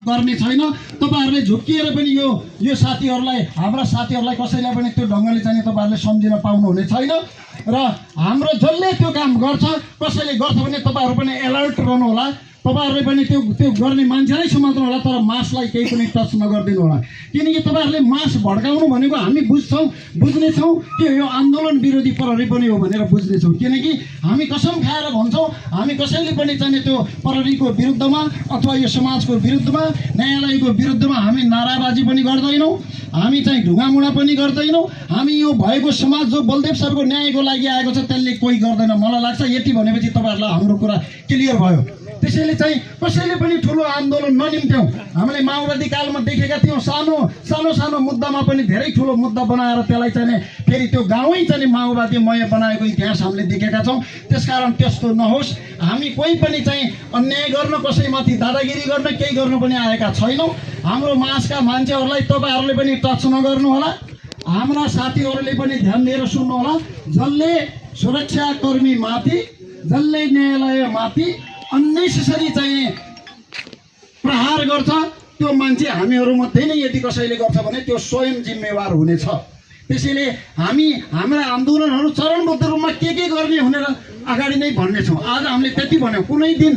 गर्ने छैन। तपाईहरुले झुक्किएर पनि यो साथीहरुलाई हाम्रा साथीहरुलाई कसैलाई पनि त्यो ढंगले चाहिँ तपाईहरुले सम्झिन पाउनुहुने छैन र हाम्रो जसले त्यो काम गर्छ कसैले गर्छ भने तपाईहरु पनि अलर्ट रहनु होला। तपाईहरुले पनि त्यो गर्ने मान्छेलाई समात्नु होला, तर मासलाई केही पनि टच नगर्दिनु होला। किनकि तपाईहरुले मास भड्काउनु भनेको हामी बुझ्नेछौं कि यो आन्दोलन विरोधी प्रहरी पनि हो भनेर बुझ्नेछौं। किनकि हामी कसम खाएर भन्छौं हामी कसैले पनि चाहिँ त्यो प्रहरीको विरुद्धमा अथवा यो समाजको विरुद्धमा न्यायालयको विरुद्धमा हामी नाराबाजी पनि गर्दैनौं, हामी चाहिँ ढुङ्गामुढा पनि गर्दैनौं। हामी यो भएको समाज जो बलदेव सरको न्यायको लागि आएको छ त्यसले कोही गर्दैन। मलाई लाग्छ यति भनेपछि तपाईहरुलाई हाम्रो कुरा क्लियर भयो। त्यसैले चाहिँ कसैले पनि ठुलो आन्दोलन ननिम्त्याउँ। हामीले माओवादी कालमा देखेका थियौं सानो मुद्दामा पनि धेरै ठुलो मुद्दा बनाएर त्यसलाई चाहिँ फेरि त्यो गाउँै चाहिँ माओवादीमय बनाएको इतिहास हामीले देखेका छौं। त्यसकारण त्यस्तो नहोस्। हामी कोही पनि चाहिँ अन्याय गर्न कसैमाथि दादागिरी गर्न केही गर्न पनि आएका छैनौं। हाम्रो मासका मान्छेहरूलाई तपाईहरुले पनि टच नगर्नु होला। हाम्रा साथीहरूले पनि ध्यान दिएर सुन्नु होला। जसले सुरक्षाकर्मी माथि जसले न्यायालय माथि अननेसेसरी चाहिँ प्रहार गर्छ त्यो मान्छे हामीहरुमध्ये नै यदि कसैले गर्छ भने त्यो स्वयं जिम्मेवार हुनेछ। त्यसैले हामी हाम्रा आन्दोलनहरु चरणबद्ध रूपमा के गर्ने भनेर अगाडि नै भन्ने छौं। आज हामीले त्यति भन्यौं। कुनै दिन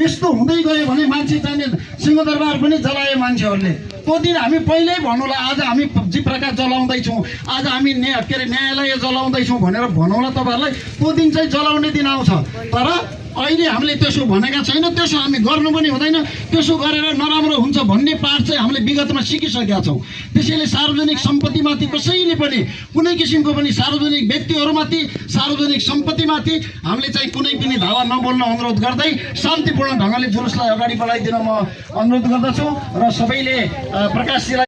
यस्तो हुँदै गयो भने मान्छे चाहिँ सिंहदरबार पनि जलाए मान्छेहरूले, त्यो दिन हामी पहिल्यै भन्नुला आज हामी जिब्राका जलाउँदै छौं, आज हामी न्यायालय जलाउँदै छौं भनेर भन्नुला तपाईहरुलाई। त्यो दिन चाहिँ जलाउने दिन आउँछ। तर अहिले हामीले त्यसो भनेका छैन, त्यसो हामी गर्नु पनि हुँदैन। त्यसो गरेर नराम्रो हुन्छ भन्ने पाठ चाहिँ हामीले विगतमा सिकिसकेका छौं। त्यसैले सार्वजनिक सम्पत्तिमाथि कसैले पनि कुनै किसिमको पनि सार्वजनिक व्यक्तिहरुमाथि सार्वजनिक सम्पत्तिमाथि हामीले चाहिँ कुनै पनि धावा नबोल्न अनुरोध गर्दै शान्तिपूर्ण ढंगले जुलुसलाई अगाडि बढाइदिन म अनुरोध गर्दछु र सबैले प्रकाशजीलाई